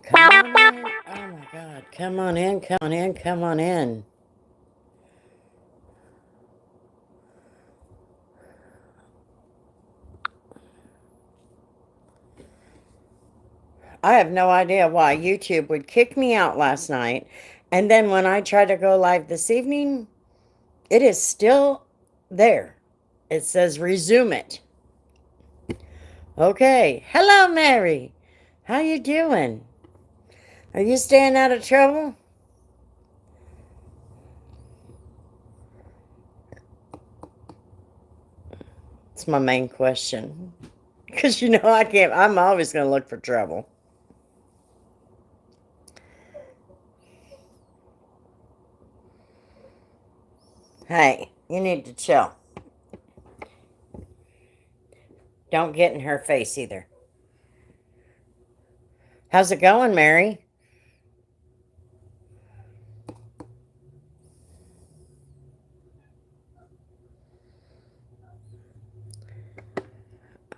Come on in. Oh my God. Come on in, come on in, come on in. I have no idea why YouTube would kick me out last night. And then when I try to go live this evening, it is still there. It says resume it. Okay. Hello, Mary. How you doing? Are you staying out of trouble? It's my main question. Because I can't, I'm always going to look for trouble. Hey, you need to chill. Don't get in her face either. How's it going, Mary?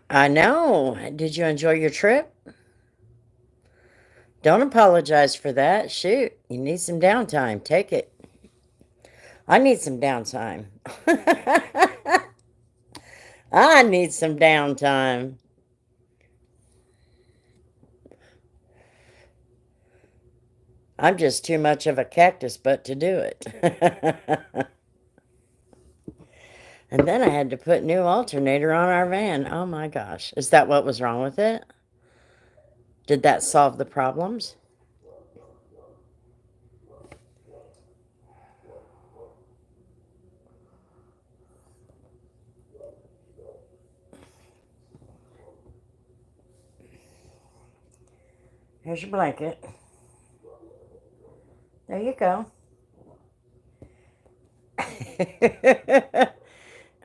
I know. Did you enjoy your trip? Don't apologize for that. Shoot, you need some downtime. Take it. I need some downtime. I need some downtime. I'm just too much of a cactus butt to do it. And then I had to put new alternator on our van. Oh my gosh. Is that what was wrong with it? Did that solve the problems? Here's your blanket. There you go.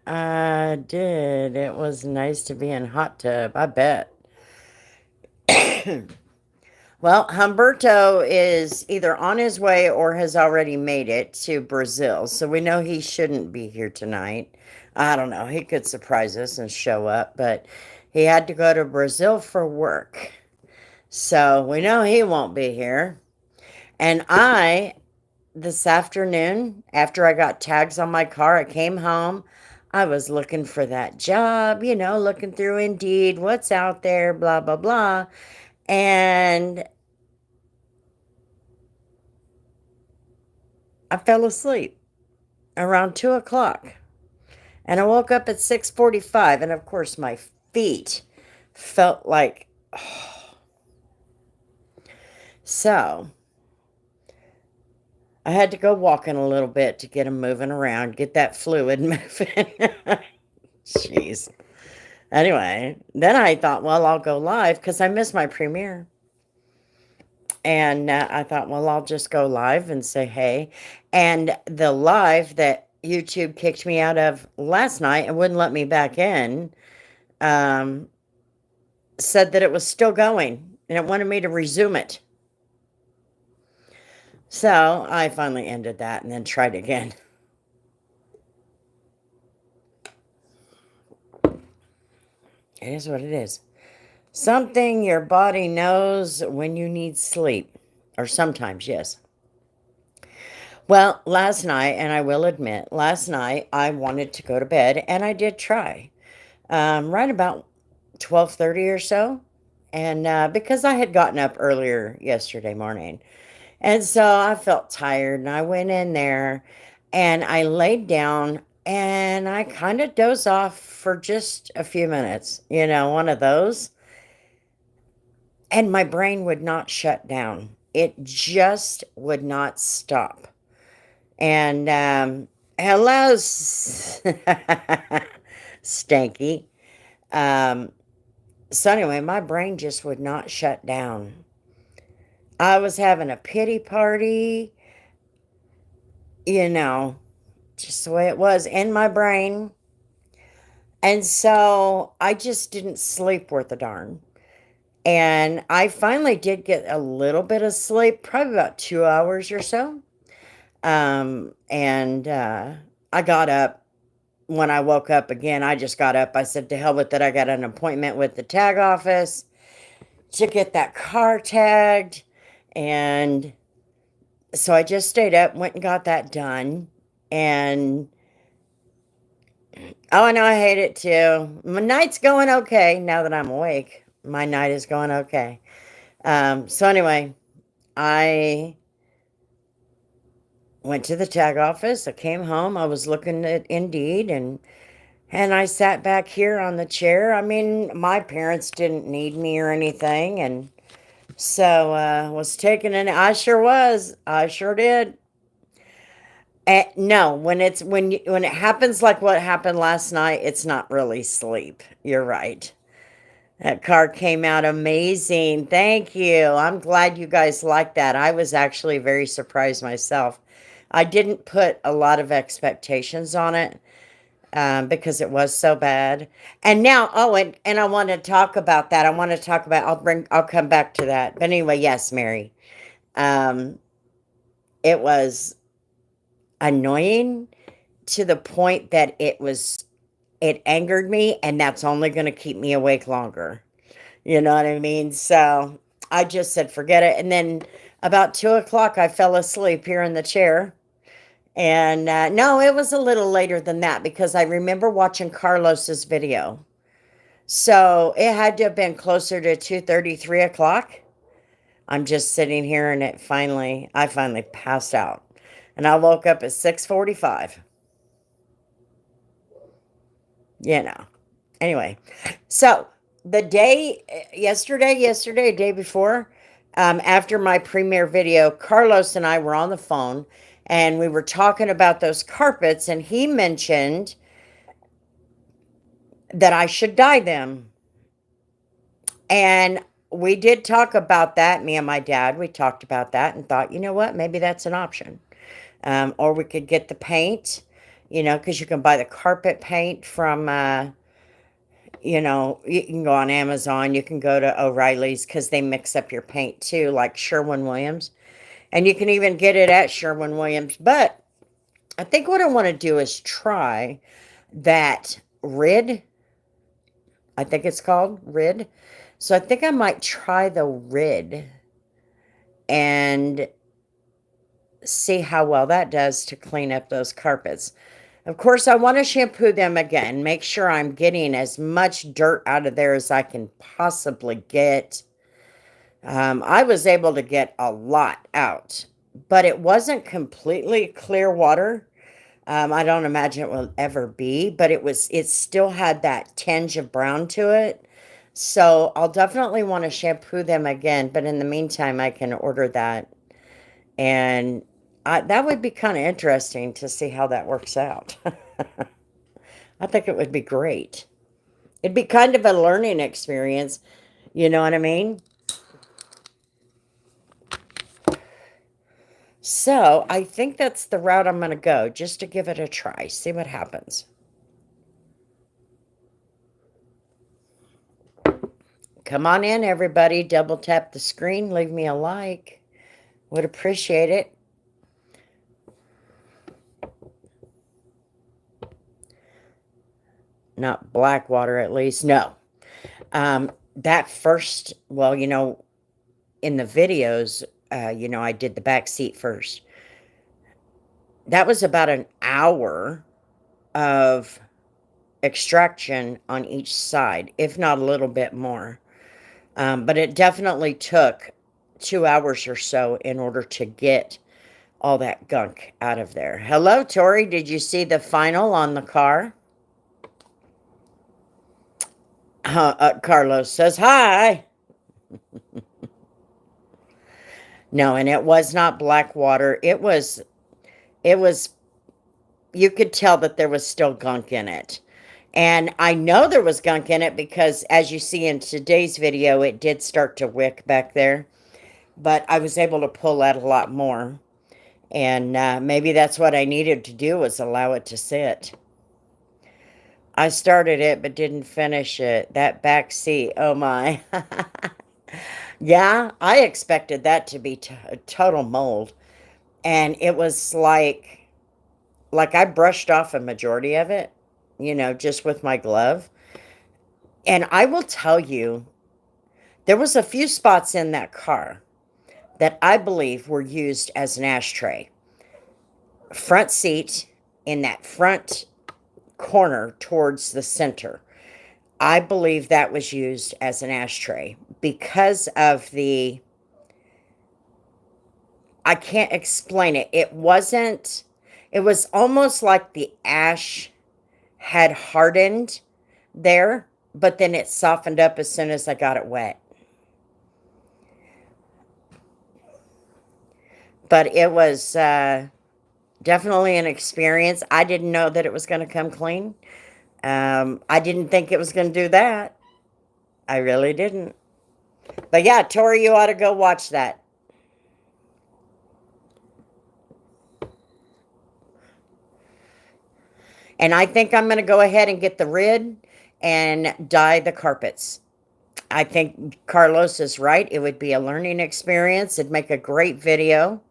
I did. It was nice to be in hot tub. I bet. Well, Humberto is either on his way or has already made it to Brazil. So we know he shouldn't be here tonight. I don't know. He could surprise us and show up, but he had to go to Brazil for work. So we know he won't be here. And this afternoon, after I got tags on my car, I came home. I was looking for that job, looking through Indeed, what's out there, blah, blah, blah. And I fell asleep around 2 o'clock. And I woke up at 6:45. And of course, my feet felt like, oh. So I had to go walking a little bit to get them moving around, get that fluid moving. Jeez. Anyway, then I thought, well, I'll go live because I missed my premiere. And I thought, well, I'll just go live and say hey. And the live that YouTube kicked me out of last night and wouldn't let me back in said that it was still going and it wanted me to resume it. So I finally ended that and then tried again. It is what it is. Something your body knows when you need sleep. Or sometimes, yes. Well, last night, and I will admit, last night I wanted to go to bed, and I did try. Right about 12:30 or so. And because I had gotten up earlier yesterday morning. And so I felt tired, and I went in there, and I laid down, and I kind of dozed off for just a few minutes, one of those. And my brain would not shut down. It just would not stop. And hello, Stanky. So anyway, my brain just would not shut down. I was having a pity party, just the way it was in my brain. And so I just didn't sleep worth a darn. And I finally did get a little bit of sleep, probably about 2 hours or so. And I got up. When I woke up again, I just got up. I said, to hell with it. I got an appointment with the tag office. to get that car tagged. And so I just stayed up, went and got that done. And oh, I know I hate it too. My night's going okay now that I'm awake. My night is going okay. So anyway, I went to the tag office. I came home. I was looking at Indeed, and I sat back here on the chair. I mean, my parents didn't need me or anything, and so was taking an. I sure was. I sure did. No, when it happens like what happened last night, it's not really sleep. You're right. That card came out amazing. Thank you. I'm glad you guys like that. I was actually very surprised myself. I didn't put a lot of expectations on it because it was so bad. And now, oh, and I want to talk about that. I want to talk about. I'll come back to that. But anyway, yes, Mary. Um, it was annoying to the point that it angered me, and that's only going to keep me awake longer. You know what I mean? So I just said, forget it. And then about 2 o'clock, I fell asleep here in the chair. And no, it was a little later than that because I remember watching Carlos's video. So it had to have been closer to 2:30, 3 o'clock. I'm just sitting here and I finally passed out. And I woke up at 6:45. You know. Anyway, so the day before, after my premiere video, Carlos and I were on the phone and we were talking about those carpets, and he mentioned that I should dye them. And we did talk about that. Me and my dad, we talked about that and thought, you know what, maybe that's an option. Or we could get the paint, because you can buy the carpet paint from you can go on Amazon, you can go to O'Reilly's because they mix up your paint too, like Sherwin-Williams. And you can even get it at Sherwin-Williams. But I think what I want to do is try that Rid. I think it's called Rid. So I think I might try the Rid and see how well that does to clean up those carpets. Of course, I want to shampoo them again, make sure I'm getting as much dirt out of there as I can possibly get. I was able to get a lot out, but it wasn't completely clear water. I don't imagine it will ever be, but it still had that tinge of brown to it. So I'll definitely want to shampoo them again, but in the meantime, I can order that. And that would be kind of interesting to see how that works out. I think it would be great. It'd be kind of a learning experience. You know what I mean? So I think that's the route I'm going to go, just to give it a try, see what happens. Come on in, everybody. Double tap the screen. Leave me a like. Would appreciate it. Not black water, at least. No. That first, well, in the videos, I did the back seat first. That was about an hour of extraction on each side, if not a little bit more. But it definitely took 2 hours or so in order to get all that gunk out of there. Hello, Tori. Did you see the final on the car? Carlos says hi. No, and it was not black water. It was, you could tell that there was still gunk in it. And I know there was gunk in it because, as you see in today's video, it did start to wick back there. But I was able to pull out a lot more. And maybe that's what I needed to do, was allow it to sit. I started it but didn't finish it. That back seat, oh my. Yeah, I expected that to be a total mold. And it was like I brushed off a majority of it, just with my glove. And I will tell you, There was a few spots in that car that I believe were used as an ashtray. Front seat in that front corner towards the center. I believe that was used as an ashtray because of the, I can't explain it. It wasn't, it was almost like the ash had hardened there, but then it softened up as soon as I got it wet. But it was definitely an experience. I didn't know that it was going to come clean. I didn't think it was going to do that. I really didn't. But yeah, Tori, you ought to go watch that. And I think I'm going to go ahead and get the rid and dye the carpets. I think Carlos is right. It would be a learning experience. It'd make a great video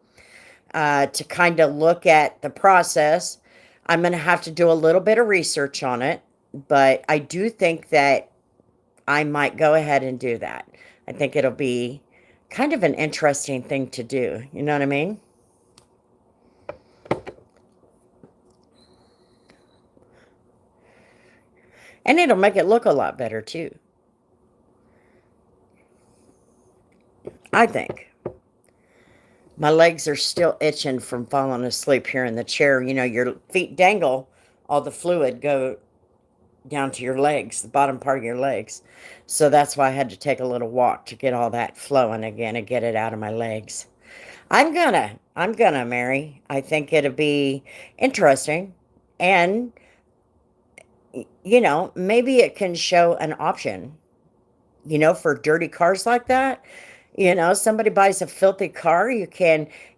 to kind of look at the process. I'm going to have to do a little bit of research on it, but I do think that I might go ahead and do that. I think it'll be kind of an interesting thing to do. You know what I mean? And it'll make it look a lot better too. I think. My legs are still itching from falling asleep here in the chair. You know, your feet dangle, all the fluid go down to your legs, the bottom part of your legs. So that's why I had to take a little walk to get all that flowing again and get it out of my legs. I'm gonna, Mary. I think it'll be interesting. And, you know, maybe it can show an option, you know, for dirty cars like that. You know, somebody buys a filthy car, you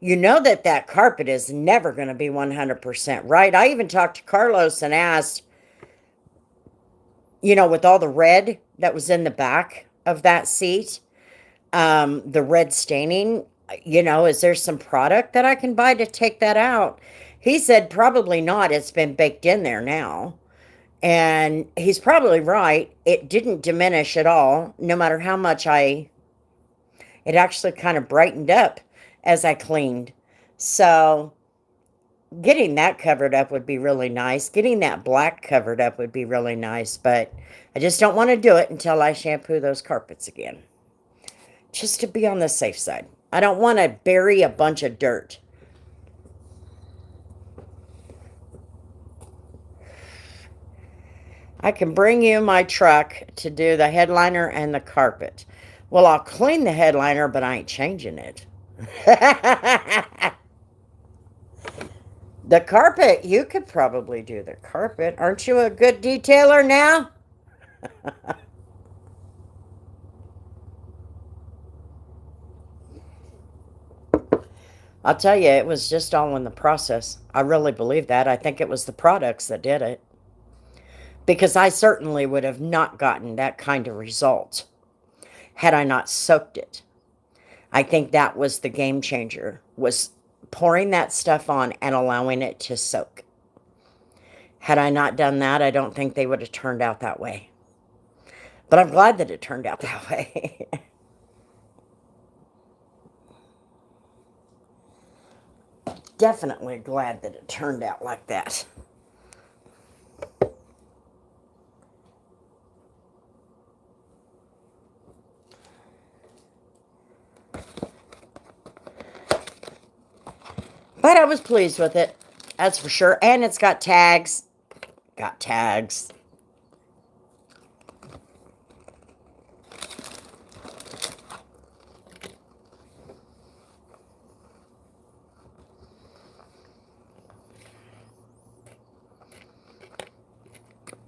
know that that carpet is never going to be 100% right. I even talked to Carlos and asked, you know, with all the red that was in the back of that seat, the red staining, you know, is there some product that I can buy to take that out? He said, probably not. It's been baked in there now. And he's probably right. It didn't diminish at all, no matter how much it actually kind of brightened up as I cleaned. So getting that covered up would be really nice. Getting that black covered up would be really nice, but I just don't want to do it until I shampoo those carpets again. Just to be on the safe side. I don't want to bury a bunch of dirt. I can bring you my truck to do the headliner and the carpet. Well, I'll clean the headliner, but I ain't changing it. The carpet, you could probably do the carpet. Aren't you a good detailer now? I'll tell you, it was just all in the process. I really believe that. I think it was the products that did it. Because I certainly would have not gotten that kind of result had I not soaked it. I think that was the game changer, was pouring that stuff on and allowing it to soak. Had I not done that, I don't think they would have turned out that way. But I'm glad that it turned out that way. Definitely glad that it turned out like that. But I was pleased with it. That's for sure. And it's got tags. Got tags.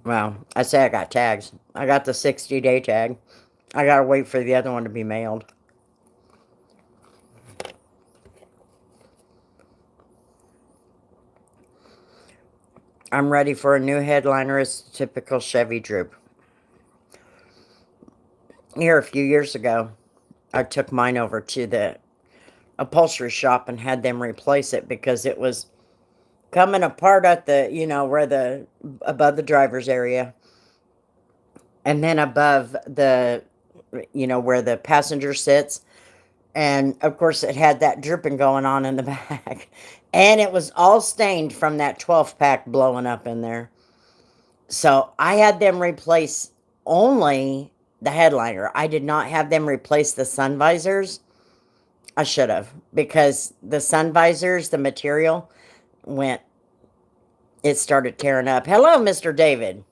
Well, I say I got tags. I got the 60-day tag. I gotta wait for the other one to be mailed. I'm ready for a new headliner. It's typical Chevy droop. Here, a few years ago, I took mine over to the upholstery shop and had them replace it because it was coming apart at the, you know, above the driver's area. And then above the you know, where the passenger sits. And of course, it had that dripping going on in the back. And it was all stained from that 12 pack blowing up in there. So I had them replace only the headliner. I did not have them replace the sun visors. I should have, because the sun visors, the material went, it started tearing up. Hello, Mr. David.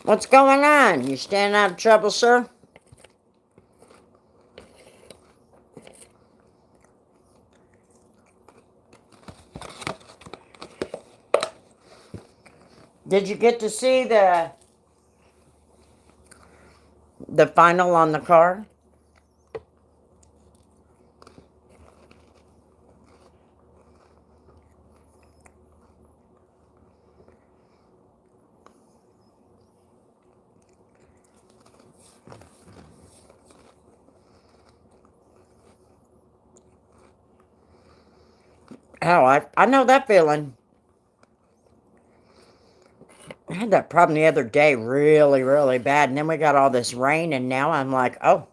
What's going on? You staying out of trouble, sir? Did you get to see the final on the car? Oh, I know that feeling. I had that problem the other day really, really bad. And then we got all this rain, and now I'm like, oh,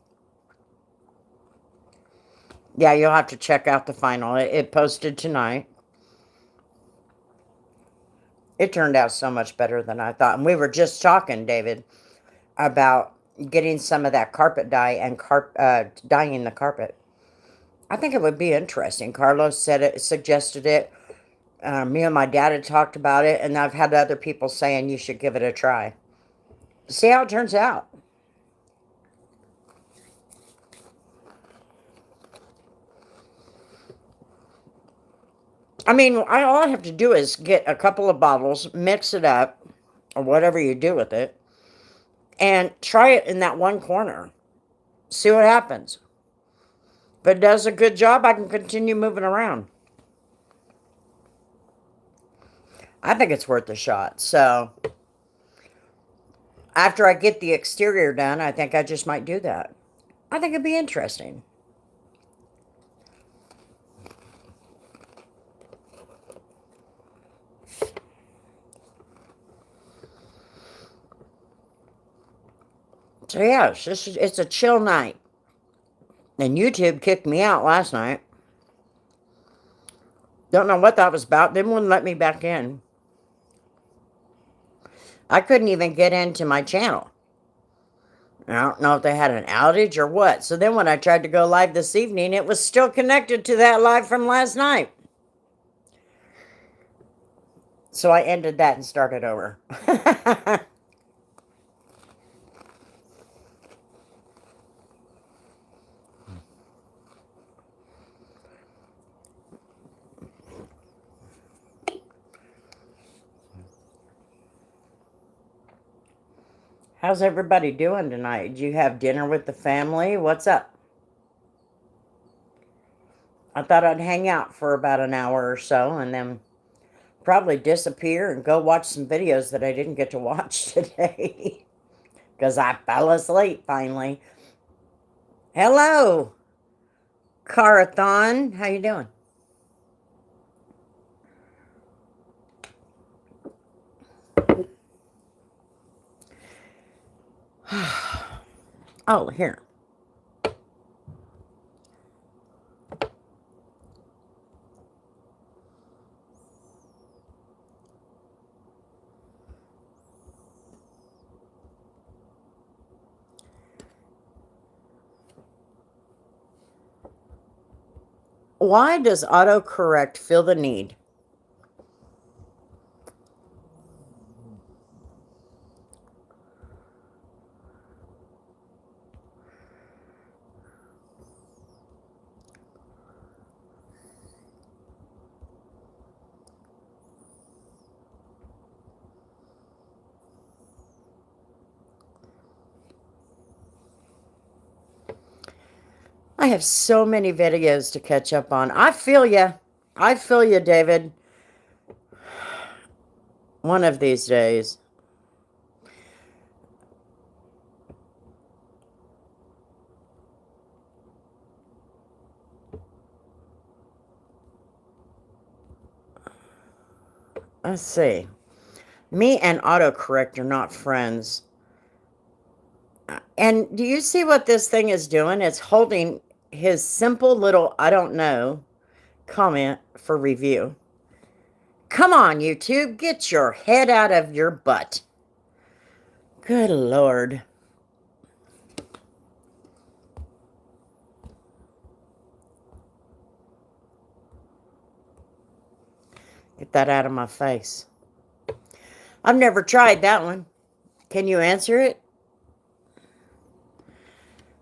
yeah, you'll have to check out the final. It posted tonight. It turned out so much better than I thought. And we were just talking, David, about getting some of that carpet dye and dyeing the carpet. I think it would be interesting. Carlos said it, suggested it. Me and my dad had talked about it, and I've had other people saying you should give it a try. See how it turns out. I mean, all I have to do is get a couple of bottles, mix it up, or whatever you do with it, and try it in that one corner. See what happens. If it does a good job, I can continue moving around. I think it's worth a shot. So, after I get the exterior done, I think I just might do that. I think it'd be interesting. So, yeah, it's a chill night. And YouTube kicked me out last night. Don't know what that was about. They wouldn't let me back in. I couldn't even get into my channel. I don't know if they had an outage or what. So then when I tried to go live this evening, it was still connected to that live from last night. So I ended that and started over. How's everybody doing tonight? Did you have dinner with the family? What's up? I thought I'd hang out for about an hour or so and then probably disappear and go watch some videos that I didn't get to watch today. Because I fell asleep finally. Hello, Carathon. How you doing? Oh, here. Why does autocorrect feel the need? I have so many videos to catch up on. I feel you. I feel you, David. One of these days. Let's see. Me and autocorrect are not friends. And do you see what this thing is doing? It's holding his simple little I don't know comment for review. Come on, YouTube, get your head out of your butt. Good Lord. Get that out of my face. I've never tried that one. Can you answer it?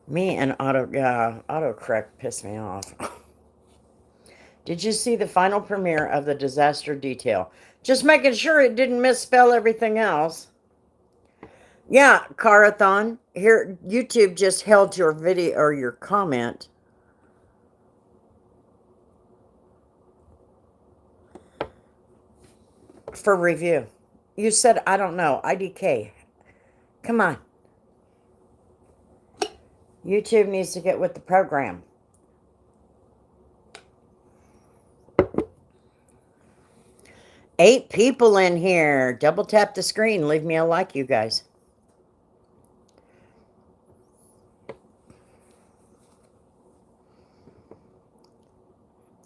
Me and autocorrect pissed me off. Did you see the final premiere of The Disaster Detail? Just making sure it didn't misspell everything else. Yeah, Carathon. Here, YouTube just held your video or your comment. For review. You said, I don't know, IDK. Come on. YouTube needs to get with the program. Eight people in here. Double tap the screen. Leave me a like, you guys.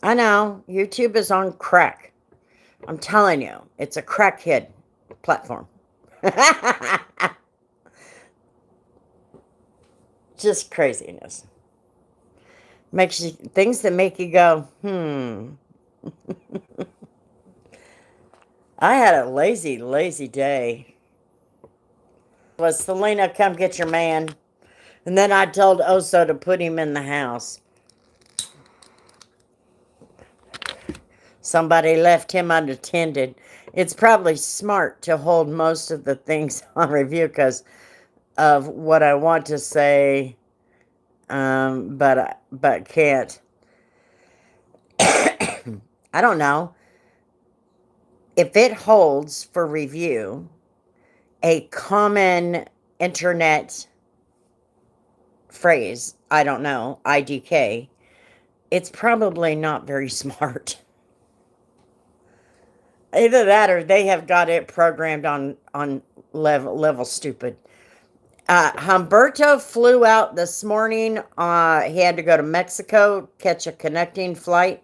I know. YouTube is on crack. I'm telling you. It's a crackhead platform. Just craziness. Makes you things that make you go, I had a lazy day. Was Selena, come get your man. And then I told Oso to put him in the house. Somebody left him unattended. It's probably smart to hold most of the things on review because of what I want to say, but can't. I don't know. If it holds for review a common internet phrase, I don't know, IDK, it's probably not very smart. Either that or they have got it programmed on level stupid. Humberto flew out this morning. He had to go to Mexico, catch a connecting flight,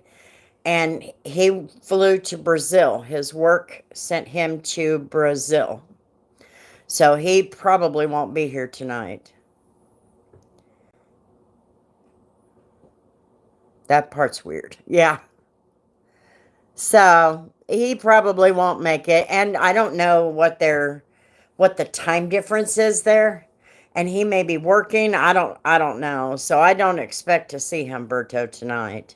and he flew to Brazil. His work sent him to Brazil. So he probably won't be here tonight. That part's weird. Yeah. So he probably won't make it. And I don't know what the time difference is there. And he may be working. I don't know. So I don't expect to see Humberto tonight.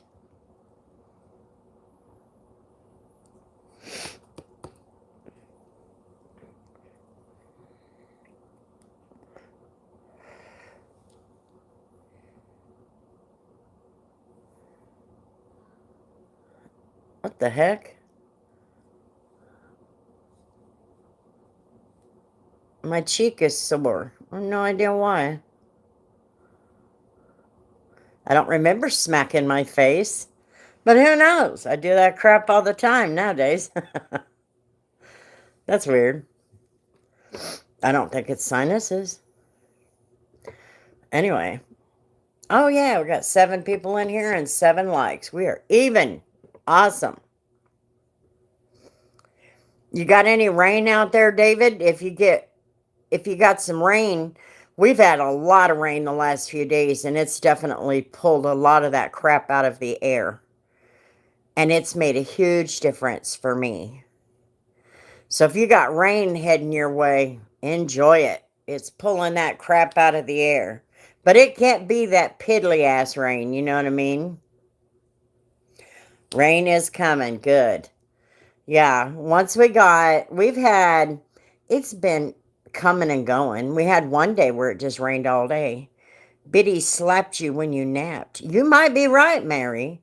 What the heck? My cheek is sore. I have no idea why. I don't remember smacking my face. But who knows? I do that crap all the time nowadays. That's weird. I don't think it's sinuses. Anyway. Oh, yeah, we got 7 people in here and 7 likes. We are even. Awesome. You got any rain out there, David? If you got some rain, we've had a lot of rain the last few days, and it's definitely pulled a lot of that crap out of the air. And it's made a huge difference for me. So if you got rain heading your way, enjoy it. It's pulling that crap out of the air. But it can't be that piddly-ass rain, you know what I mean? Rain is coming. Good. Yeah, it's been coming and going. We had one day where it just rained all day. Biddy slapped you when you napped. You might be right, Mary.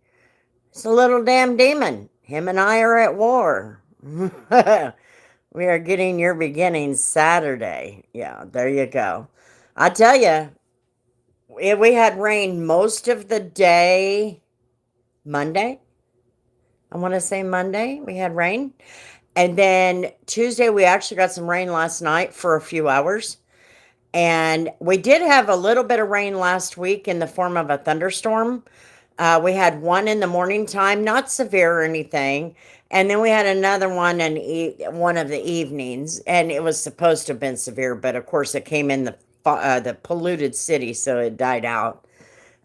It's a little damn demon. Him and I are at war. We are getting your beginnings Saturday. Yeah, there you go. I tell you, we had rain most of the day Monday. I want to say Monday we had rain. And then Tuesday, we actually got some rain last night for a few hours. And we did have a little bit of rain last week in the form of a thunderstorm. We had one in the morning time, not severe or anything. And then we had another one in one of the evenings, and it was supposed to have been severe, but of course it came in the polluted city, so it died out.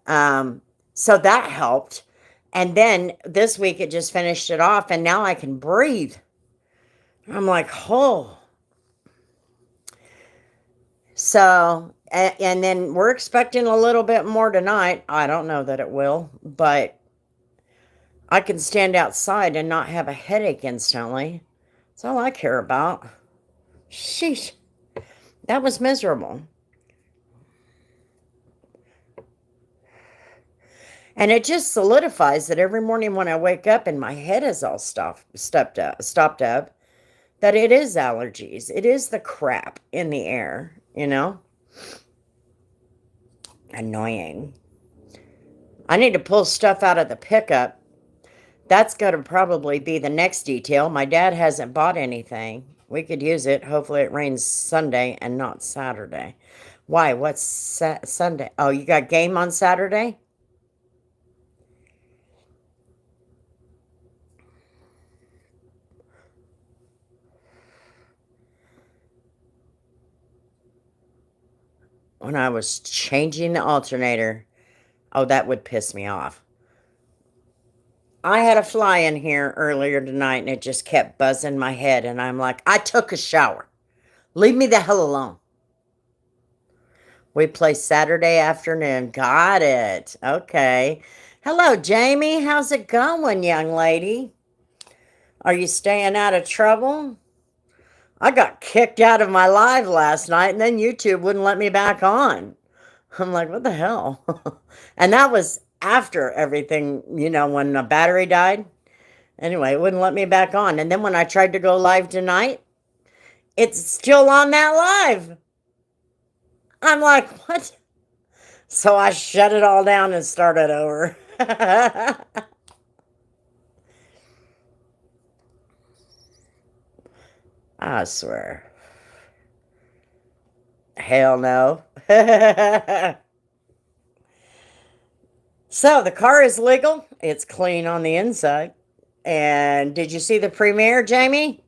So that helped. And then this week it just finished it off, and now I can breathe. I'm like, oh. So, and then we're expecting a little bit more tonight. I don't know that it will, but I can stand outside and not have a headache instantly. That's all I care about. Sheesh. That was miserable. And it just solidifies that every morning when I wake up and my head is all stopped up, that it is allergies. It is the crap in the air, Annoying. I need to pull stuff out of the pickup. That's going to probably be the next detail. My dad hasn't bought anything. We could use it. Hopefully it rains Sunday and not Saturday. Why? What's Sunday? Oh, you got game on Saturday? When I was changing the alternator. Oh, that would piss me off. I had a fly in here earlier tonight and it just kept buzzing my head. And I'm like, I took a shower. Leave me the hell alone. We play Saturday afternoon. Got it. Okay. Hello, Jamie. How's it going, young lady? Are you staying out of trouble? I got kicked out of my live last night and then YouTube wouldn't let me back on. I'm like, what the hell? And that was after everything, when the battery died. Anyway, it wouldn't let me back on. And then when I tried to go live tonight, it's still on that live. I'm like, what? So I shut it all down and started over. I swear. Hell no. So the car is legal. It's clean on the inside. And did you see the premiere, Jamie?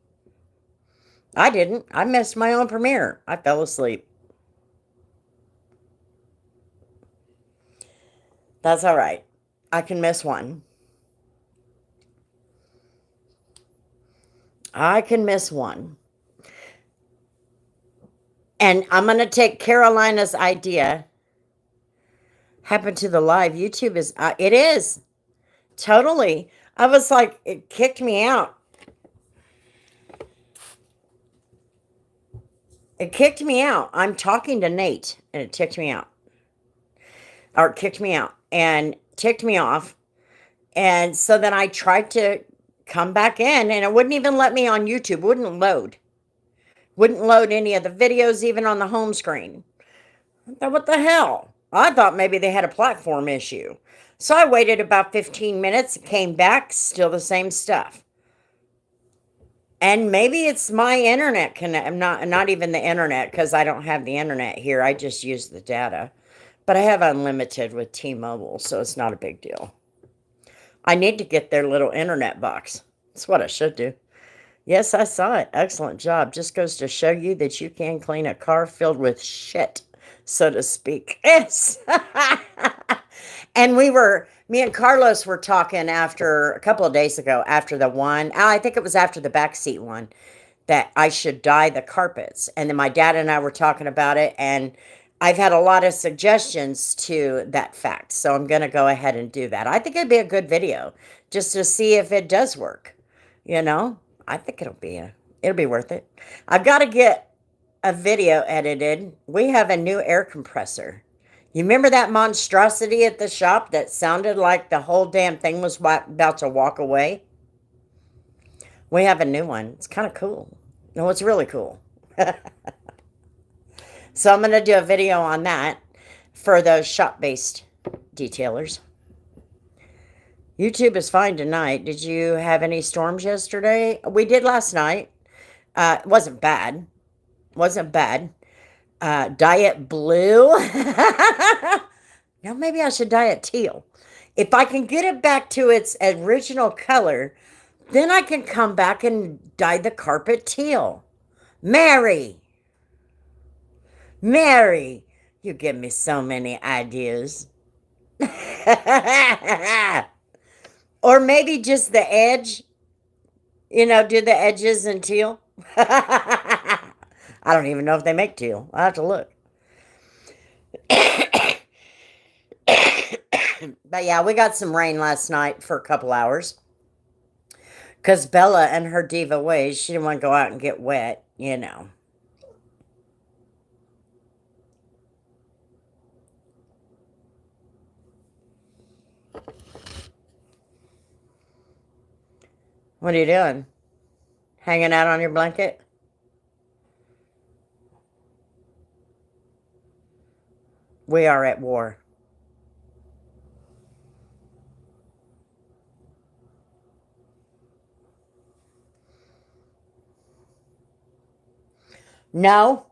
I didn't. I missed my own premiere. I fell asleep. That's all right. I can miss one. I can miss one. And I'm going to take Carolina's idea. Happened to the live. YouTube is, it is. Totally. I was like, it kicked me out. It kicked me out. I'm talking to Nate and it ticked me out. Or kicked me out and ticked me off. And so then I tried to come back in and it wouldn't even let me on YouTube. Wouldn't load. Wouldn't load any of the videos, even on the home screen. I thought, what the hell? I thought maybe they had a platform issue. So I waited about 15 minutes, came back, still the same stuff. And maybe it's my internet connect, not even the internet, because I don't have the internet here. I just use the data. But I have unlimited with T-Mobile, so it's not a big deal. I need to get their little internet box. That's what I should do. Yes, I saw it. Excellent job. Just goes to show you that you can clean a car filled with shit, so to speak. Yes. And me and Carlos were talking after a couple of days ago, after the one, I think it was after the backseat one, that I should dye the carpets. And then my dad and I were talking about it, and I've had a lot of suggestions to that fact. So I'm going to go ahead and do that. I think it'd be a good video just to see if it does work. I think it'll be worth it. I've got to get a video edited. We have a new air compressor. You remember that monstrosity at the shop that sounded like the whole damn thing was about to walk away? We have a new one. It's kind of cool. No, it's really cool. So I'm going to do a video on that for those shop-based detailers. YouTube is fine tonight. Did you have any storms yesterday? We did last night. It wasn't bad. Wasn't bad. Diet blue. Now maybe I should dye it teal. If I can get it back to its original color, then I can come back and dye the carpet teal. Mary, Mary, you give me so many ideas. Or maybe just the edge, do the edges in teal. I don't even know if they make teal. I'll have to look. But yeah, we got some rain last night for a couple hours. Because Bella and her diva ways, she didn't want to go out and get wet. What are you doing? Hanging out on your blanket? We are at war. No.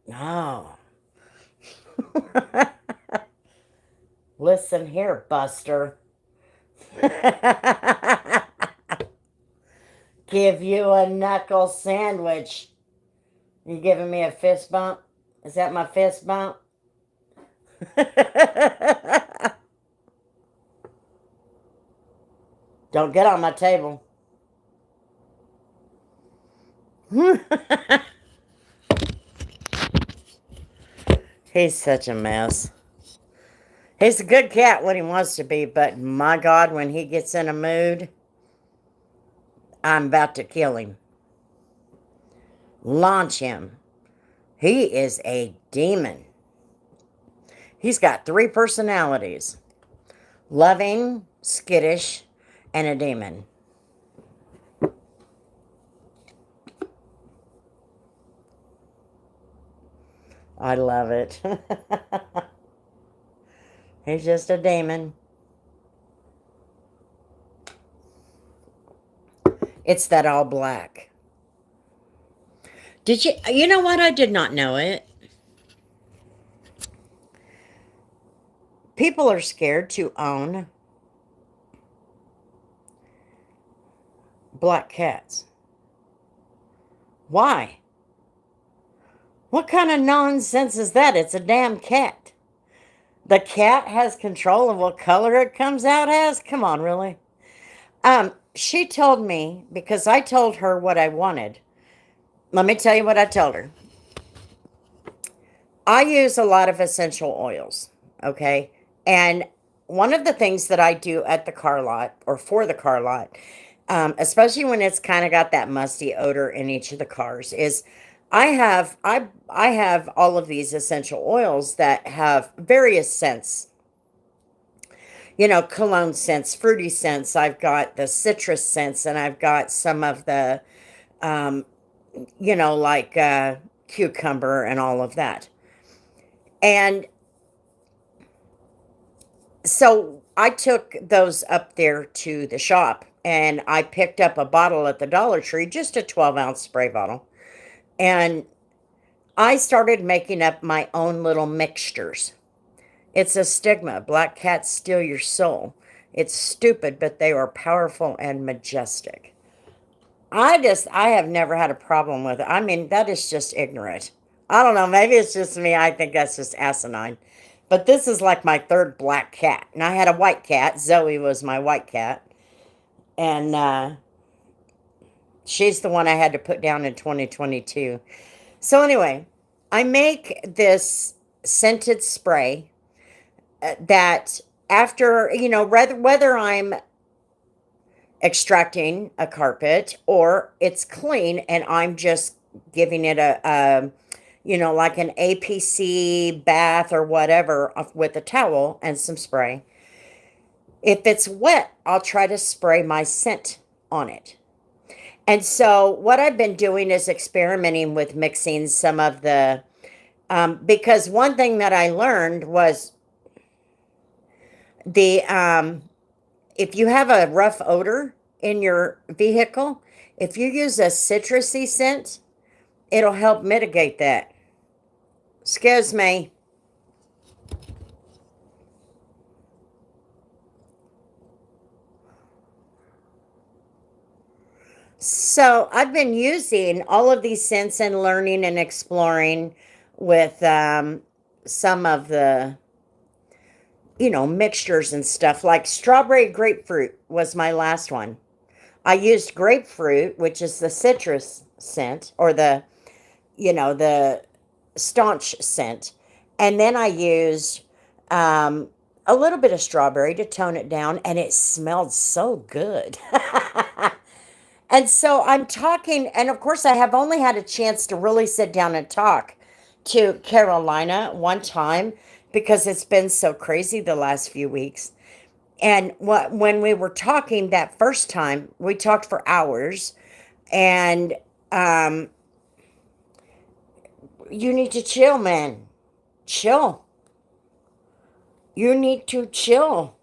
No. Listen here, Buster. Give you a knuckle sandwich. You giving me a fist bump? Is that my fist bump? Don't get on my table. He's such a mess. He's a good cat when he wants to be, but my God, when he gets in a mood, I'm about to kill him. Launch him. He is a demon. He's got 3 personalities: loving, skittish, and a demon. I love it. He's just a demon. It's that all black. You know what? I did not know it. People are scared to own black cats. Why? What kind of nonsense is that? It's a damn cat. The cat has control of what color it comes out as? Come on, really? She told me, because I told her what I wanted. Let me tell you what I told her. I use a lot of essential oils, okay? And one of the things that I do at the car lot, or for the car lot, especially when it's kind of got that musty odor in each of the cars, is I have all of these essential oils that have various scents. Cologne scents, fruity scents. I've got the citrus scents, and I've got some of the, um, like cucumber and all of that. And so I took those up there to the shop, and I picked up a bottle at the Dollar Tree, just a 12-ounce spray bottle. And I started making up my own little mixtures. It's a stigma. Black cats steal your soul. It's stupid, but they are powerful and majestic. I have never had a problem with it. I mean, that is just ignorant. I don't know. Maybe it's just me. I think that's just asinine. But this is like my third black cat. And I had a white cat. Zoe was my white cat. And she's the one I had to put down in 2022. So anyway, I make this scented spray that after, whether I'm extracting a carpet, or it's clean and I'm just giving it like an APC bath or whatever with a towel and some spray. If it's wet, I'll try to spray my scent on it. And so what I've been doing is experimenting with mixing some of the, because one thing that I learned was if you have a rough odor in your vehicle, if you use a citrusy scent, it'll help mitigate that. Excuse me. So I've been using all of these scents and learning and exploring with some of the, mixtures and stuff. Like strawberry grapefruit was my last one. I used grapefruit, which is the citrus scent, or the staunch scent. And then I used a little bit of strawberry to tone it down, and it smelled so good. And so I'm talking, and of course, I have only had a chance to really sit down and talk to Carolina one time because it's been so crazy the last few weeks. And when we were talking that first time, we talked for hours, and um, you need to chill, man. Chill. You need to chill.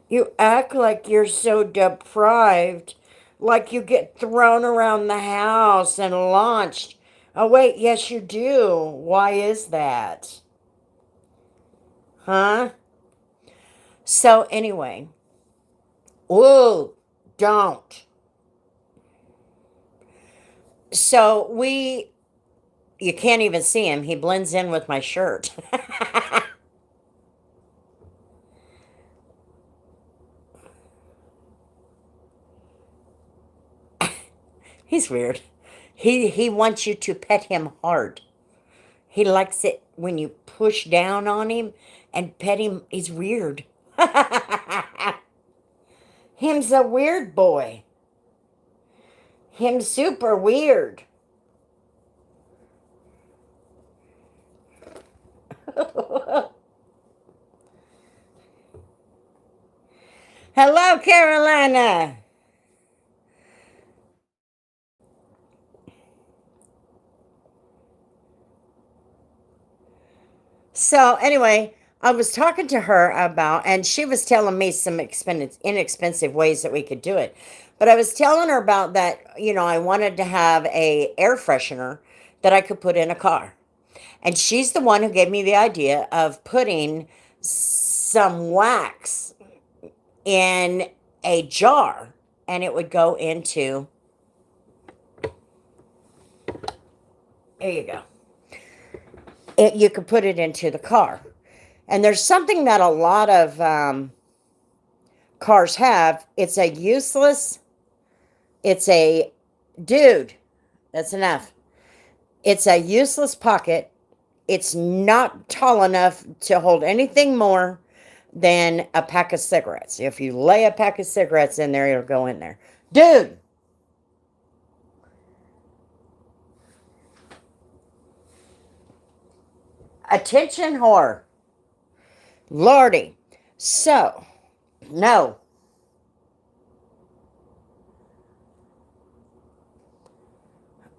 You act like you're so deprived, like you get thrown around the house and launched. Oh, wait, yes, you do. Why is that? Huh? So, anyway, whoa, don't. So, you can't even see him. He blends in with my shirt. He's weird. He wants you to pet him hard. He likes it when you push down on him and pet him. He's weird. Him's a weird boy. Him's super weird. Hello, Carolina. So anyway, I was talking to her about, and she was telling me some inexpensive ways that we could do it. But I was telling her about that, I wanted to have a air freshener that I could put in a car. And she's the one who gave me the idea of putting some wax in a jar, and it would go into, there you go. You could put it into the car. And there's something that a lot of cars have. It's a dude, that's enough. It's a useless pocket. It's not tall enough to hold anything more than a pack of cigarettes. If you lay a pack of cigarettes in there, it'll go in there. Dude! Attention whore. Lordy. So, no.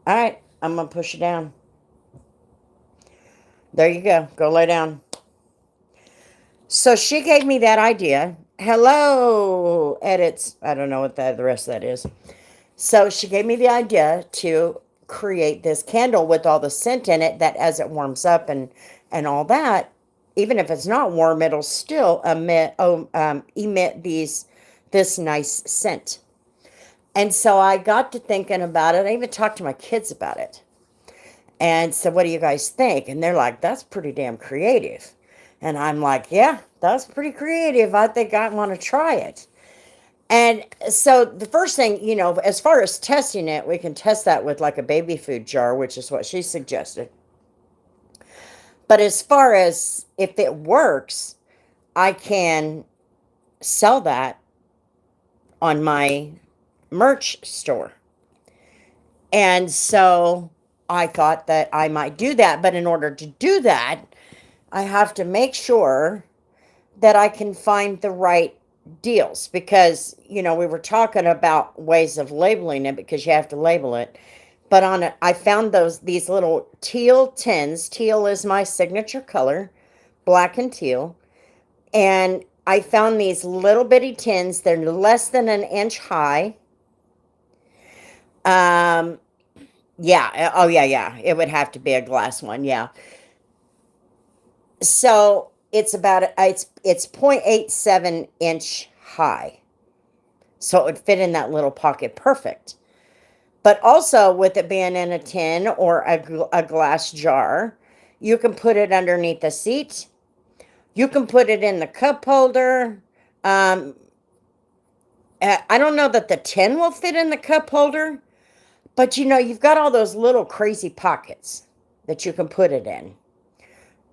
All right, I'm going to push it down. There you go. Go lay down. So she gave me that idea. Hello, edits. I don't know what the rest of that is. So she gave me the idea to create this candle with all the scent in it that as it warms up and all that, even if it's not warm, it'll still emit this nice scent. And so I got to thinking about it. I even talked to my kids about it. And so what do you guys think? And they're like, that's pretty damn creative. And I'm like, yeah, that's pretty creative. I think I want to try it. And so the first thing, as far as testing it, we can test that with like a baby food jar, which is what she suggested. But as far as if it works, I can sell that on my merch store. And so I thought that I might do that. But in order to do that, I have to make sure that I can find the right deals, because, we were talking about ways of labeling it, because you have to label it. But on it, I found these little teal tins. Teal is my signature color, black and teal. And I found these little bitty tins. They're less than an inch high. Yeah. Oh, yeah. It would have to be a glass one. Yeah. So it's about it's 0.87 inch high. So it would fit in that little pocket perfect. But also, with it being in a tin or a glass jar, you can put it underneath the seat. You can put it in the cup holder. I don't know that the tin will fit in the cup holder, but you've got all those little crazy pockets that you can put it in.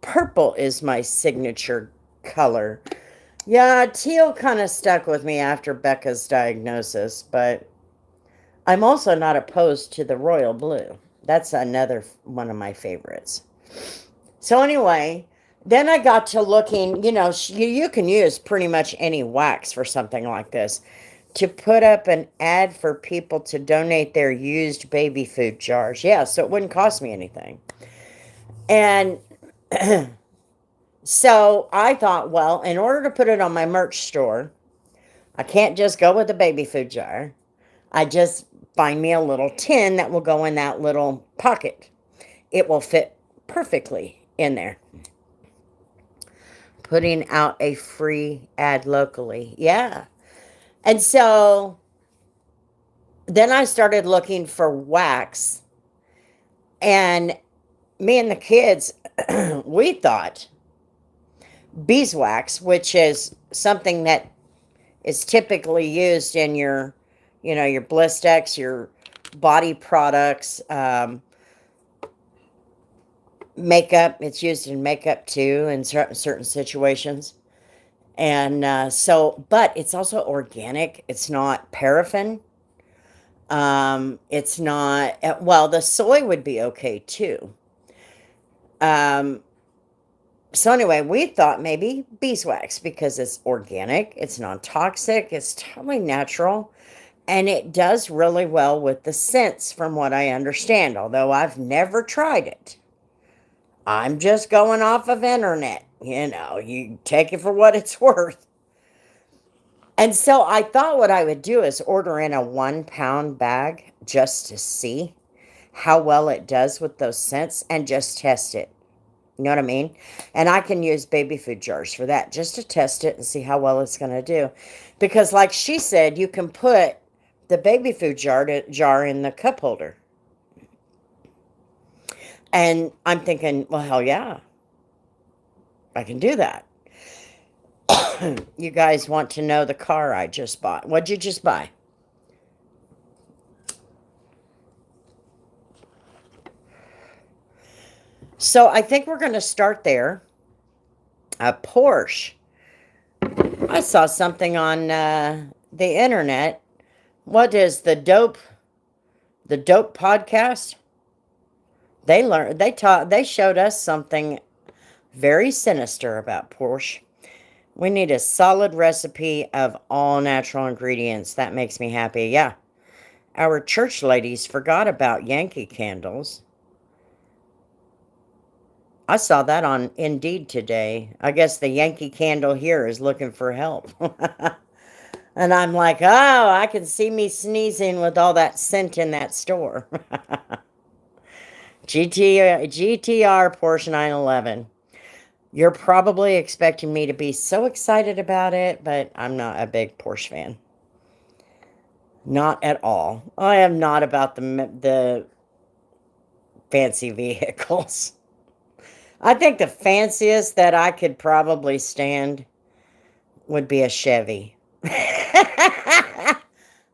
Purple is my signature color. Yeah, teal kind of stuck with me after Becca's diagnosis, but I'm also not opposed to the royal blue. That's another one of my favorites. So anyway, then I got to looking, you can use pretty much any wax for something like this, to put up an ad for people to donate their used baby food jars. Yeah, so it wouldn't cost me anything. And so I thought, well, in order to put it on my merch store, I can't just go with a baby food jar. I just find me a little tin that will go in that little pocket. It will fit perfectly in there. Putting out a free ad locally. Yeah. And so then I started looking for wax. And me and the kids, we thought beeswax, which is something that is typically used in your Blistex, your body products, makeup. It's used in makeup too in certain situations. And but it's also organic. It's not paraffin. It's not, well, the soy would be okay too. So anyway, we thought maybe beeswax, because it's organic, it's non-toxic, it's totally natural, and it does really well with the scents from what I understand, although I've never tried it. I'm just going off of internet. You take it for what it's worth. And so I thought what I would do is order in a 1-pound bag just to see how well it does with those scents and just test it. You know what I mean? And I can use baby food jars for that, just to test it and see how well it's going to do. Because like she said, you can put the baby food jar in the cup holder. And I'm thinking, well, hell yeah, I can do that. You guys want to know the car I just bought. What'd you just buy? So I think we're going to start there. A Porsche. I saw something on the internet. What is the dope podcast? They showed us something very sinister about Porsche. We need a solid recipe of all natural ingredients. That makes me happy. Yeah. Our church ladies forgot about Yankee candles. I saw that on Indeed today. I guess the Yankee Candle here is looking for help. And I'm like, oh, I can see me sneezing with all that scent in that store. GTR Porsche 911. You're probably expecting me to be so excited about it, but I'm not a big Porsche fan. Not at all. I am not about the fancy vehicles. I think the fanciest that I could probably stand would be a Chevy.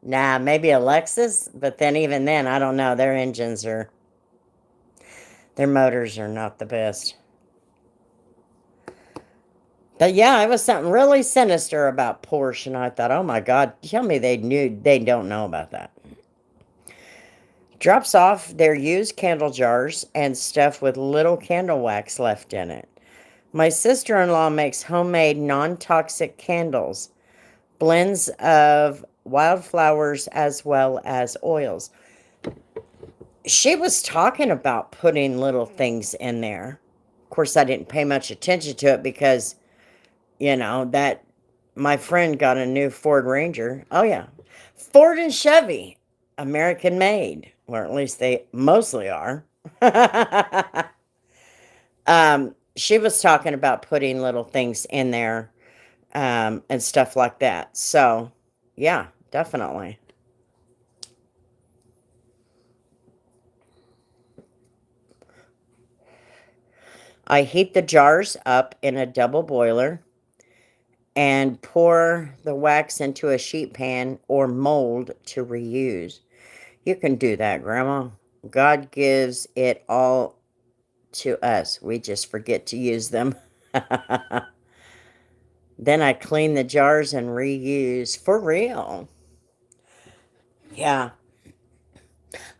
Nah, maybe a Lexus, but then even then, I don't know. Their motors are not the best. But yeah, it was something really sinister about Porsche, and I thought, oh my God, tell me they don't know about that. Drops off their used candle jars and stuff with little candle wax left in it. My sister-in-law makes homemade non-toxic candles, blends of wildflowers as well as oils. She was talking about putting little things in there. Of course, I didn't pay much attention to it because, that my friend got a new Ford Ranger. Oh, yeah. Ford and Chevy, American made, or at least they mostly are. She was talking about putting little things in there and stuff like that. So, yeah, definitely. I heat the jars up in a double boiler and pour the wax into a sheet pan or mold to reuse. You can do that, Grandma. God gives it all to us. We just forget to use them. Then I clean the jars and reuse for real. Yeah,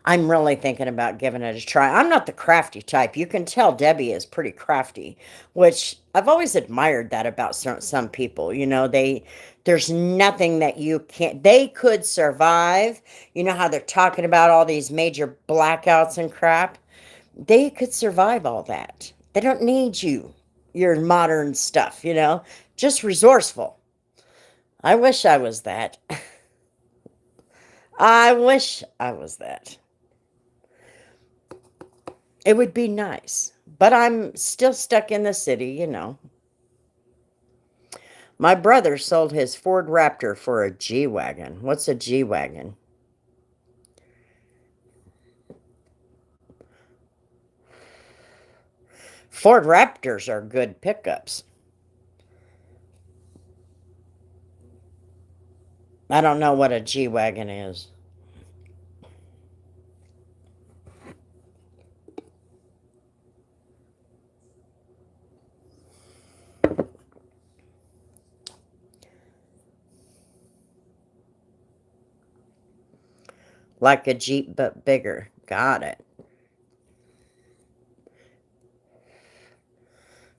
I'm really thinking about giving it a try. I'm not the crafty type. You can tell Debbie is pretty crafty, which I've always admired that about some people. There's nothing that you can't, they could survive. You know how they're talking about all these major blackouts and crap? They could survive all that. They don't need your modern stuff. Just resourceful. I wish I was that. I wish I was that. It would be nice, but I'm still stuck in the city. My brother sold his Ford Raptor for a G-Wagon. What's a G-Wagon? Ford Raptors are good pickups. I don't know what a G-Wagon is. Like a Jeep, but bigger. Got it.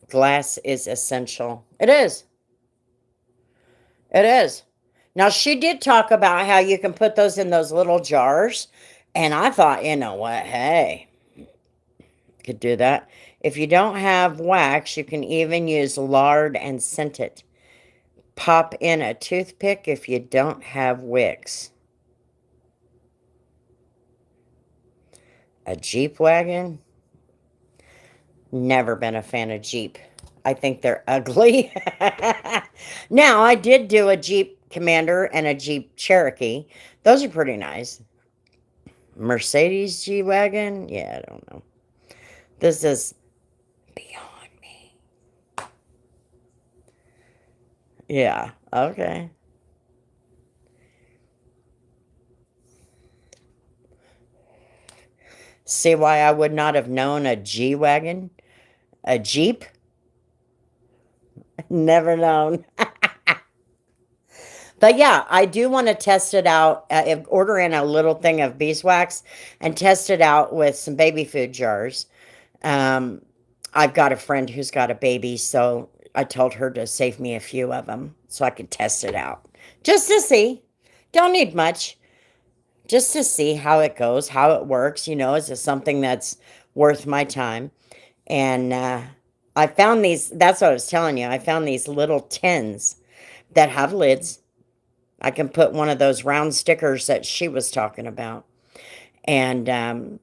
Glass is essential. It is. It is. Now, she did talk about how you can put those in those little jars. And I thought, you know what? Hey, could do that. If you don't have wax, you can even use lard and scent it. Pop in a toothpick if you don't have wicks. A Jeep wagon? Never been a fan of Jeep. I think they're ugly. Now, I did do a Jeep Commander and a Jeep Cherokee. Those are pretty nice. Mercedes G-Wagon? Yeah, I don't know. This is beyond me. Yeah, okay. See why I would not have known a G-Wagon? A Jeep? Never known. But yeah, I do want to test it out. Order in a little thing of beeswax and test it out with some baby food jars. Um, I've got a friend who's got a baby, so I told her to save me a few of them so I could test it out. Just to see. Don't need much. Just to see how it goes, how it works. Is it something that's worth my time? And I found these, that's what I was telling you. I found these little tins that have lids. I can put one of those round stickers that she was talking about. And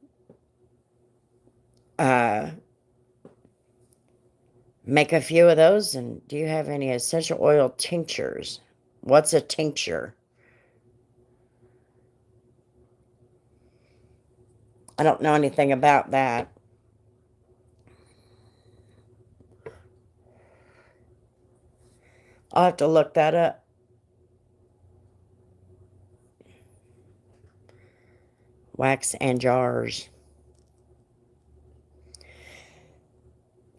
make a few of those. And do you have any essential oil tinctures? What's a tincture? I don't know anything about that. I'll have to look that up. Wax and jars.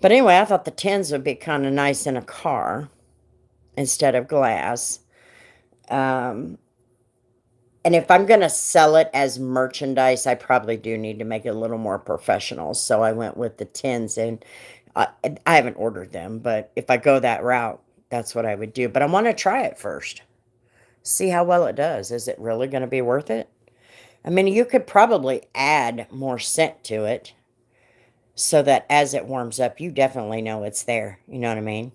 But anyway, I thought the tins would be kind of nice in a car instead of glass. Um, and if I'm going to sell it as merchandise, I probably do need to make it a little more professional. So I went with the tins, and I haven't ordered them, but if I go that route, that's what I would do. But I want to try it first. See how well it does. Is it really going to be worth it? I mean, you could probably add more scent to it so that as it warms up, you definitely know it's there. You know what I mean?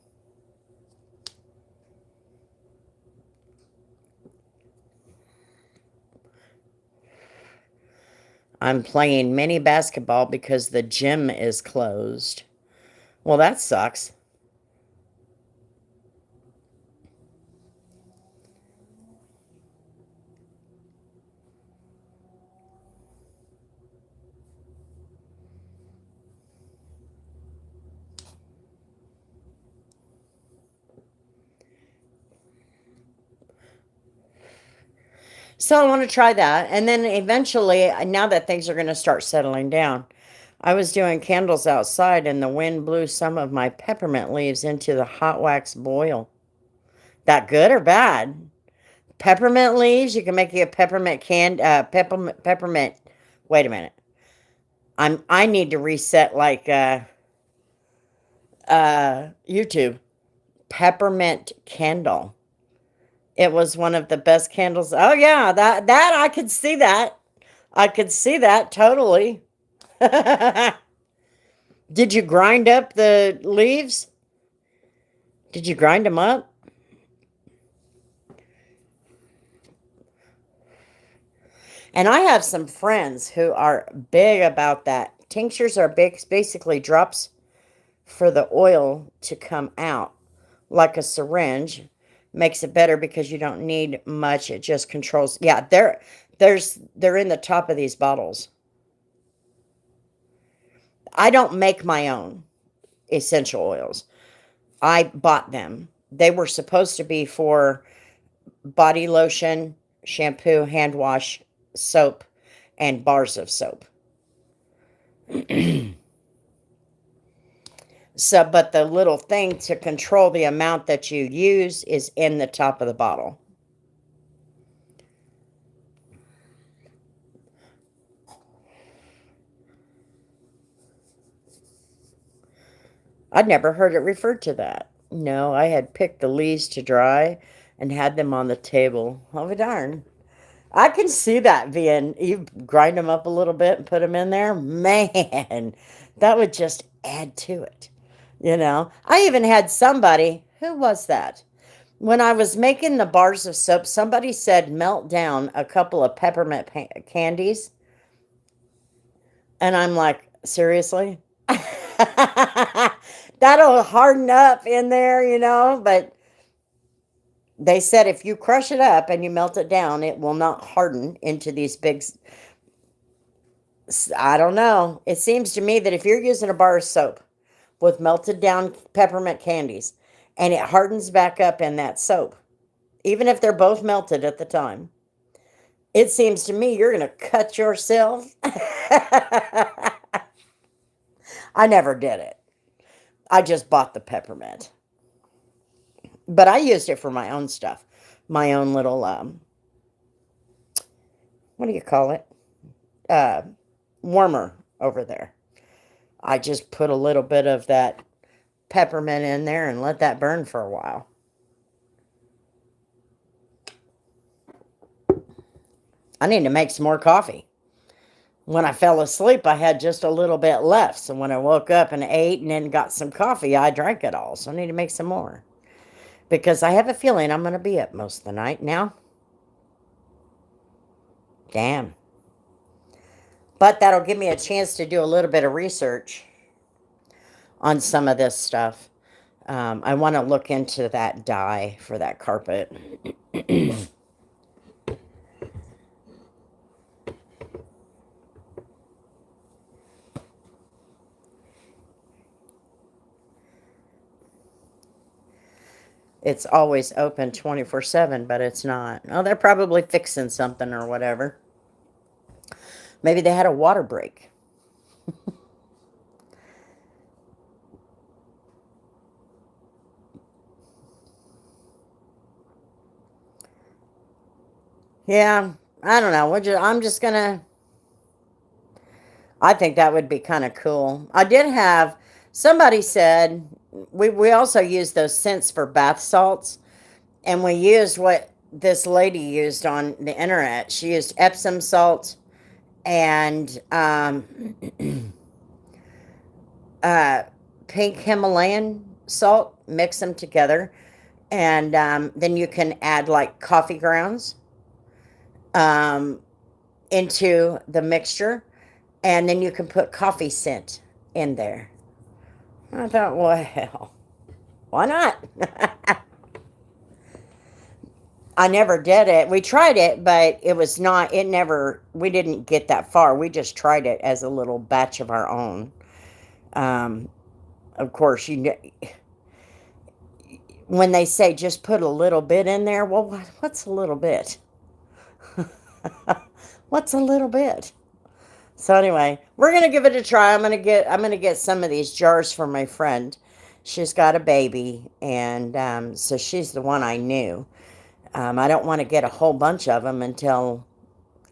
I'm playing mini basketball because the gym is closed. Well, that sucks. So I want to try that. And then eventually, now that things are going to start settling down, I was doing candles outside and the wind blew some of my peppermint leaves into the hot wax boil. That good or bad? Peppermint leaves, you can make you a peppermint. Wait a minute. I need to reset like YouTube. Peppermint candle. It was one of the best candles. Oh yeah, that I could see that. I could see that totally. Did you grind up the leaves? Did you grind them up? And I have some friends who are big about that. Tinctures are big, basically drops for the oil to come out, like a syringe. Makes it better because you don't need much. It just controls. Yeah, they're in the top of these bottles. I don't make my own essential oils. I bought them. They were supposed to be for body lotion, shampoo, hand wash, soap, and bars of soap. So, but the little thing to control the amount that you use is in the top of the bottle. I'd never heard it referred to that. No, I had picked the leaves to dry and had them on the table. Oh, darn. I can see that being, you grind them up a little bit and put them in there. Man, that would just add to it. You know, I even had somebody, who was that? When I was making the bars of soap, somebody said melt down a couple of peppermint candies. And I'm like, seriously? That'll harden up in there, you know, but they said if you crush it up and you melt it down, it will not harden into these big. I don't know. It seems to me that if you're using a bar of soap with melted down peppermint candies and it hardens back up in that soap, even if they're both melted at the time, it seems to me you're going to cut yourself. I never did it. I just bought the peppermint. But I used it for my own stuff. My own little, what do you call it? Warmer over there. I just put a little bit of that peppermint in there and let that burn for a while. I need to make some more coffee. When I fell asleep, I had just a little bit left. So when I woke up and ate and then got some coffee, I drank it all. So I need to make some more. Because I have a feeling I'm going to be up most of the night now. Damn. But that'll give me a chance to do a little bit of research on some of this stuff. I want to look into that dye for that carpet. It's always open 24/7, but it's not. Oh, they're probably fixing something or whatever. Maybe they had a water break. Yeah, I don't know. I'm just gonna. I think that would be kind of cool. I did have somebody said we also use those scents for bath salts, and we used what this lady used on the internet. She used Epsom salt and uh, pink Himalayan salt. Mix them together, and then you can add like coffee grounds um, into the mixture, and then you can put coffee scent in there. I thought, well, why not? I never did it. We tried it, but it was not, it never, we didn't get that far. We just tried it as a little batch of our own. Um, of course, when they say just put a little bit in there, well, what's a little bit? What's a little bit? So anyway, we're gonna give it a try. I'm gonna get some of these jars for my friend. She's got a baby, and so she's the one I knew. I don't want to get a whole bunch of them until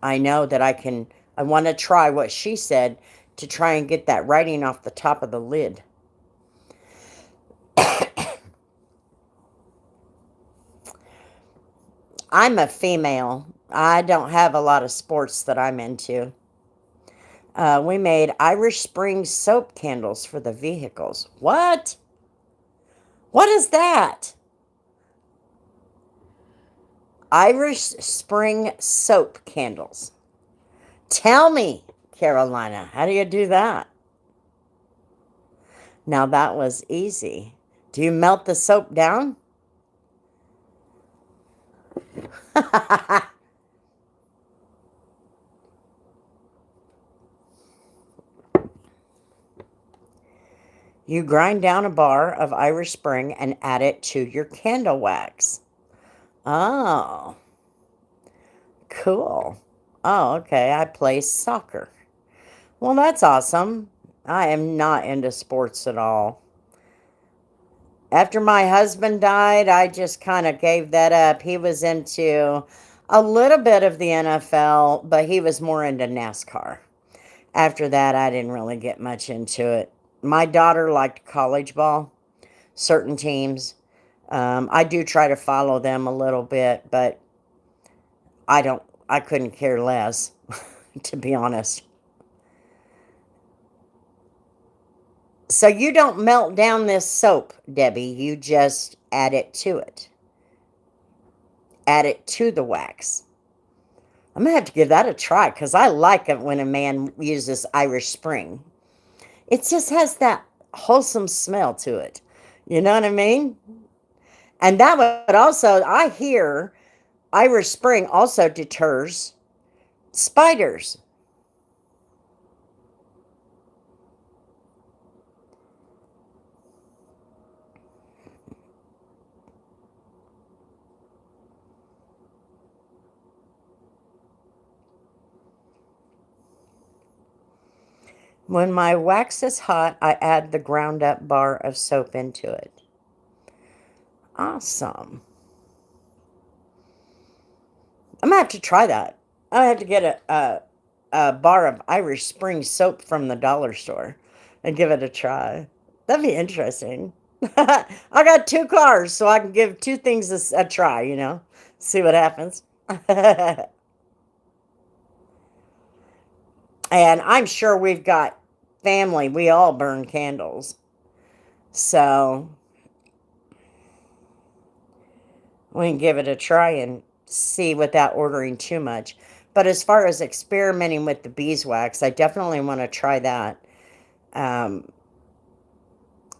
I know that I can. I want to try what she said to try and get that writing off the top of the lid. I'm a female. I don't have a lot of sports that I'm into. We made Irish Spring soap candles for the vehicles. What? What is that? Irish Spring soap candles. Tell me, Carolina, how do you do that? Now that was easy. Do you melt the soap down? You grind down a bar of Irish Spring and add it to your candle wax. Oh, cool. Oh, okay. I play soccer. Well, that's awesome. I am not into sports at all. After my husband died, I just kind of gave that up. He was into a little bit of the NFL, but he was more into NASCAR. After that, I didn't really get much into it. My daughter liked college ball, certain teams. I do try to follow them a little bit, but I couldn't care less, to be honest. So you don't melt down this soap, Debbie. You just add it to it. Add it to the wax. I'm going to have to give that a try because I like it when a man uses Irish Spring. It just has that wholesome smell to it. You know what I mean? And that would also, I hear Irish Spring also deters spiders. When my wax is hot, I add the ground up bar of soap into it. Awesome. I'm gonna have to try that. I have to get a bar of Irish Spring soap from the dollar store and give it a try. That'd be interesting. I got two cars, so I can give two things a try, see what happens. And I'm sure we've got family, we all burn candles. So we can give it a try and see without ordering too much. But as far as experimenting with the beeswax, I definitely want to try that um,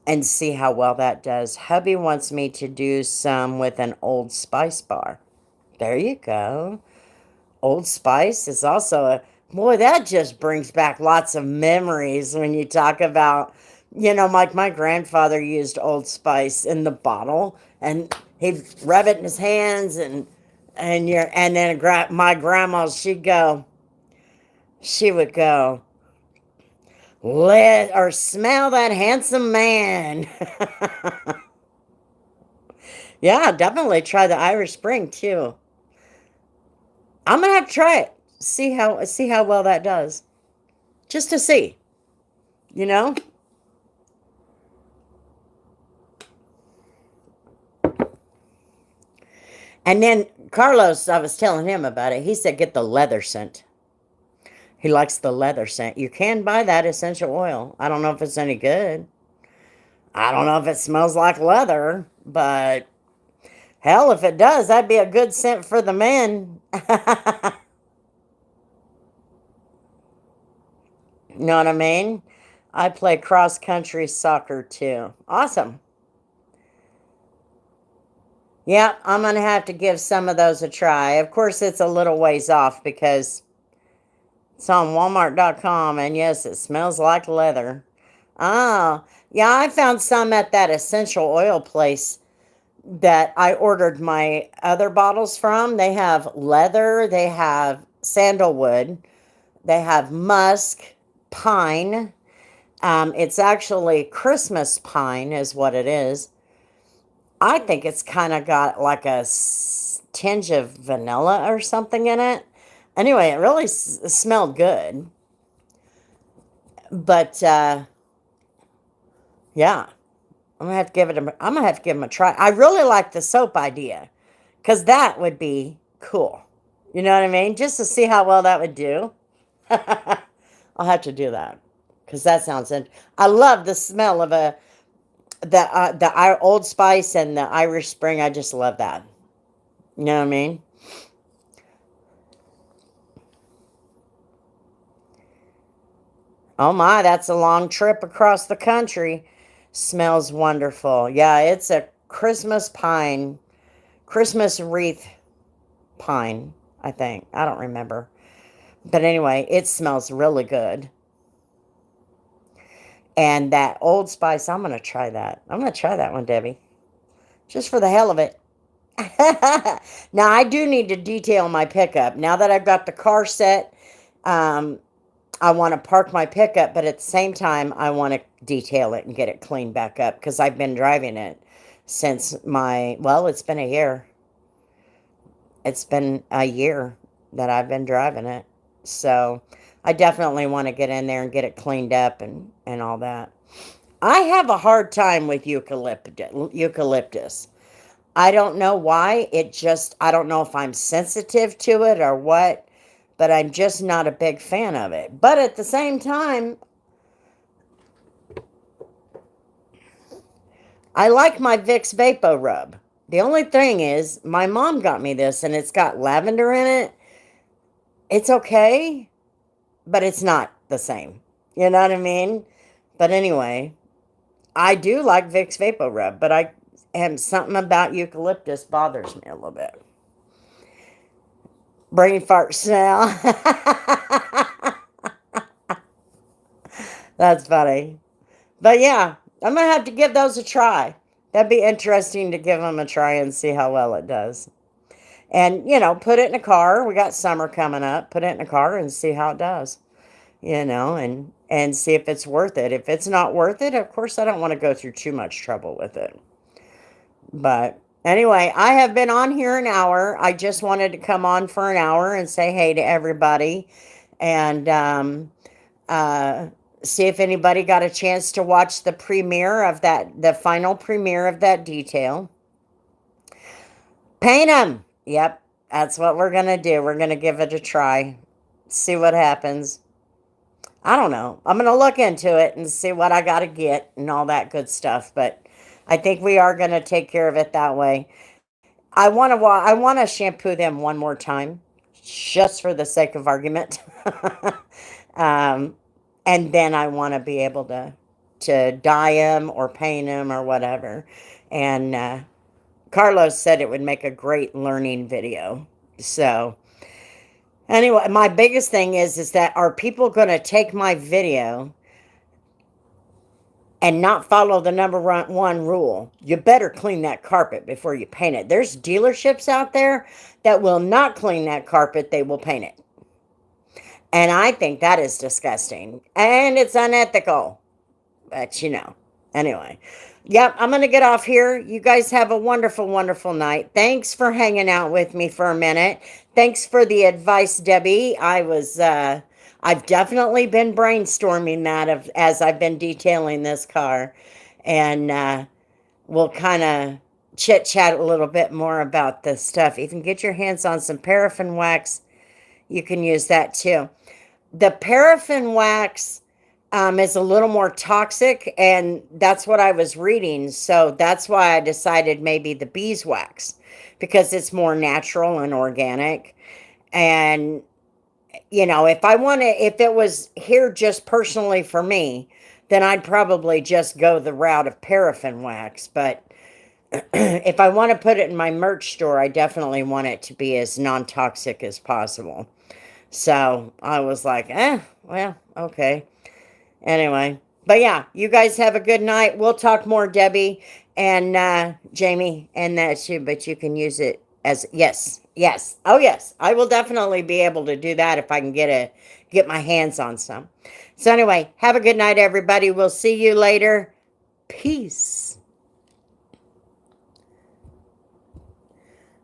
and see how well that does. Hubby wants me to do some with an Old Spice bar. There you go. Old Spice is also boy, that just brings back lots of memories when you talk about, like my grandfather used Old Spice in the bottle and he'd rub it in his hands and then my grandma, she would go, let or smell that handsome man. Yeah, definitely try the Irish Spring too. I'm gonna have to try it. See how well that does. Just to see, you know? And then Carlos, I was telling him about it. He said get the leather scent. He likes the leather scent. You can buy that essential oil. I don't know if it's any good. I don't know if it smells like leather, but hell, if it does, that'd be a good scent for the men. You know what I mean? I play cross country soccer too. Awesome. Yeah, I'm going to have to give some of those a try. Of course, it's a little ways off because it's on Walmart.com, and yes, it smells like leather. Oh, yeah, I found some at that essential oil place that I ordered my other bottles from. They have leather, they have sandalwood, they have musk, pine. It's actually Christmas pine, is what it is. I think it's kind of got like a tinge of vanilla or something in it. Anyway, it really smelled good. But yeah, I'm gonna have to give them a try. I really like the soap idea because that would be cool. You know what I mean? Just to see how well that would do. I'll have to do that because that sounds. I love the smell of the Old Spice and the Irish Spring. I just love that. You know what I mean? Oh my, that's a long trip across the country. Smells wonderful. Yeah, it's a Christmas pine, Christmas wreath pine, I think. I don't remember. But anyway, it smells really good. And that Old Spice, I'm going to try that. I'm going to try that one, Debbie, just for the hell of it. Now, I do need to detail my pickup. Now that I've got the car set, I want to park my pickup, but at the same time, I want to detail it and get it cleaned back up because I've been driving it since it's been a year. It's been a year that I've been driving it. So I definitely want to get in there and get it cleaned up and all that. I have a hard time with eucalyptus. I don't know why. I don't know if I'm sensitive to it or what, but I'm just not a big fan of it. But at the same time, I like my Vicks Vapo Rub. The only thing is, my mom got me this and it's got lavender in it. It's okay, but it's not the same. You know what I mean? But anyway, I do like Vicks Vapo Rub, but something about eucalyptus bothers me a little bit. Brain fart smell. That's funny. But yeah, I'm going to have to give those a try. That'd be interesting to give them a try and see how well it does. And, put it in a car. We got summer coming up. Put it in a car and see how it does. And see if it's worth it. If it's not worth it, of course, I don't want to go through too much trouble with it. But anyway, I have been on here an hour. I just wanted to come on for an hour and say hey to everybody. And see if anybody got a chance to watch the final premiere of that detail. Paint them. Yep, that's what we're going to do. We're going to give it a try. See what happens. I don't know. I'm going to look into it and see what I got to get and all that good stuff. But I think we are going to take care of it that way. I want to shampoo them one more time, just for the sake of argument. And then I want to be able to dye them or paint them or whatever. And Carlos said it would make a great learning video. So anyway, my biggest thing is that are people going to take my video and not follow the number one rule? You better clean that carpet before you paint it. There's dealerships out there that will not clean that carpet. They will paint it. And I think that is disgusting. And it's unethical. But, anyway. Yep, I'm going to get off here. You guys have a wonderful, wonderful night. Thanks for hanging out with me for a minute. Thanks for the advice, Debbie. I've definitely been brainstorming that as I've been detailing this car. And we'll kind of chit chat a little bit more about this stuff. You can get your hands on some paraffin wax. You can use that too. The paraffin wax is a little more toxic, and that's what I was reading. So that's why I decided maybe the beeswax, because it's more natural and organic. And, if it was here just personally for me, then I'd probably just go the route of paraffin wax. But if I want to put it in my merch store, I definitely want it to be as non toxic as possible. So I was like, well, okay. Anyway, but yeah, you guys have a good night. We'll talk more, Debbie and Jamie, and that too. But you can use it as yes, yes, oh yes. I will definitely be able to do that if I can get my hands on some. So anyway, have a good night, everybody. We'll see you later. Peace.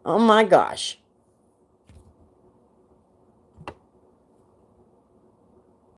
Oh my gosh.